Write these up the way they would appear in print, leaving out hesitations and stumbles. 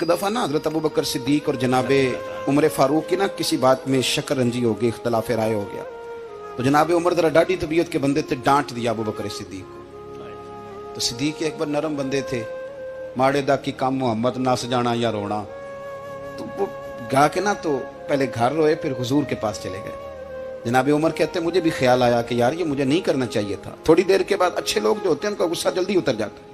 एक दफ़ा ना हज़रत अबू बकर सिद्दीक और जनाबे उमर फारूक की ना किसी बात में शकरंजी हो गई, इख्तलाफ राय हो गया। तो जनाबे उमर जरा डाढ़ी तबीयत के बंदे थे, डांट दिया अबू बकर सिद्दीक को। तो सिद्दीक एक बार नरम बंदे थे, माड़े दा की काम मोहम्मद नस जाना या रोना। तो वो गा के ना तो पहले घर रोए, फिर हुजूर के पास चले गए। जनाबे उमर कहते मुझे भी ख्याल आया कि यार ये मुझे नहीं करना चाहिए था। थोड़ी देर के बाद अच्छे लोग जो होते हैं उनका गुस्सा जल्दी उतर जाता है।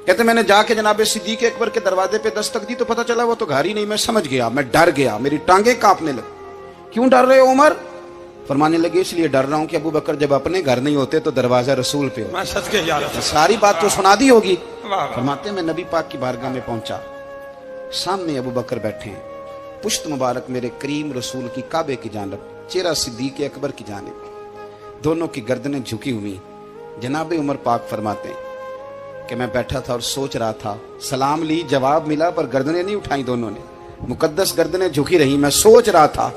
कहते मैंने जाके जनाबे सिद्दीक अकबर के दरवाजे पे दस्तक दी तो पता चला वो तो घर ही नहीं। मैं समझ गया, मैं डर गया, मेरी टांगे कांपने लगी। क्यों डर रहे हो उमर? फरमाने लगे इसलिए डर रहा हूं कि अबू बकर जब अपने घर नहीं होते तो दरवाजा रसूल पे हो। सारी बात तो सुना दी होगी। फरमाते मैं नबी पाक की बारगाह में पहुंचा, सामने अबू बकर बैठे हैं, पुश्त मुबारक मेरे करीम रसूल की काबे की जानब, चेहरा सिद्दीक अकबर की जानिब, दोनों की गर्दनें झुकी हुई। जनाबे उमर पाक फरमाते हैं कि मैं बैठा था और सोच रहा था, सलाम ली, जवाब मिला, पर गर्दनें नहीं उठाई दोनों ने, मुकद्दस गर्दनें झुकी रही। मैं सोच रहा था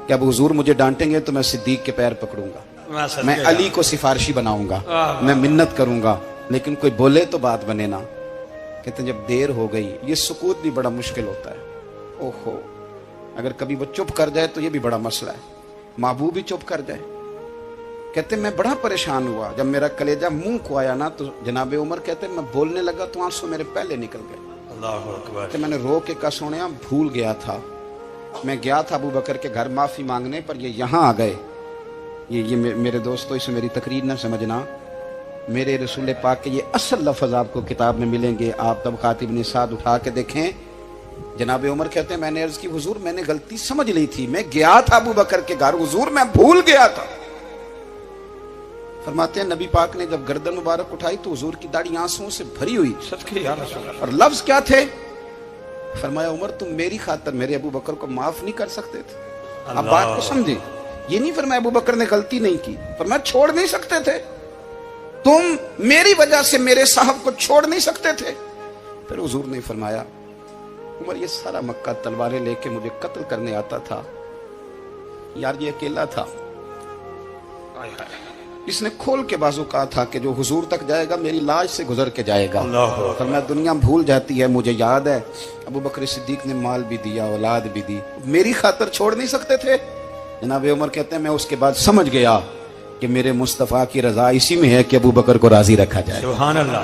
कि अब हुजूर मुझे डांटेंगे तो मैं सिद्दीक के पैर पकड़ूंगा, मैं अली को सिफारिशी बनाऊंगा, मैं मिन्नत करूंगा, लेकिन कोई बोले तो बात बने ना। कहते जब देर हो गई, ये सुकूत भी बड़ा मुश्किल होता है। ओहो, अगर कभी वो चुप कर जाए तो ये भी बड़ा मसला है, महबूब भी चुप कर जाए। कहते मैं बड़ा परेशान हुआ, जब मेरा कलेजा मुंह को आया ना तो जनाबे उमर कहते मैं बोलने लगा तो आंसू मेरे पहले निकल गए। अल्लाह अकबर। कहते मैंने रो के कहा सोनिया भूल गया था, मैं गया था अबू बकर के घर माफी मांगने, पर ये यहाँ आ गए। ये मेरे दोस्तों इसे मेरी तकरीर ना समझना, मेरे रसूल पाक के ये असल लफ्ज आपको किताब में मिलेंगे। आप तब खातिब निसाद उठा के देखें। जनाबे उमर कहते हैं मैंने अर्ज की हुजूर मैंने गलती समझ ली थी, मैं गया था अबू बकर के घर हुजूर, मैं भूल गया था। फरमाते हैं नबी पाक ने जब गर्दन मुबारक उठाई तो हुजूर की दाढ़ी आंसुओं से भरी हुई। और लफ्ज क्या थे? फरमाया उमर तुम मेरी खातर मेरे अबू बकर को माफ नहीं कर सकते थे। अब बात को समझे, ये नहीं फरमाया अबू बकर ने गलती नहीं की, फरमाया छोड़ नहीं सकते थे, तुम मेरी वजह से मेरे साहब को छोड़ नहीं सकते थे। फिर हुजूर ने फरमाया उमर ये सारा मक्का तलवारें लेके मुझे कत्ल करने आता था, यार ये अकेला था, इसने खोल के बाजू कहा था कि जो हुजूर तक जाएगा मेरी लाश से गुजर के जाएगा। पर मैं दुनिया भूल जाती है, मुझे याद है अबू बकर सिद्दीक ने माल भी दिया, औलाद भी दी, मेरी खातर छोड़ नहीं सकते थे। जनाबे उमर कहते हैं मैं उसके बाद समझ गया कि मेरे मुस्तफ़ा की रजा इसी में है कि अबू बकर को राजी रखा जाए। सुभान अल्लाह।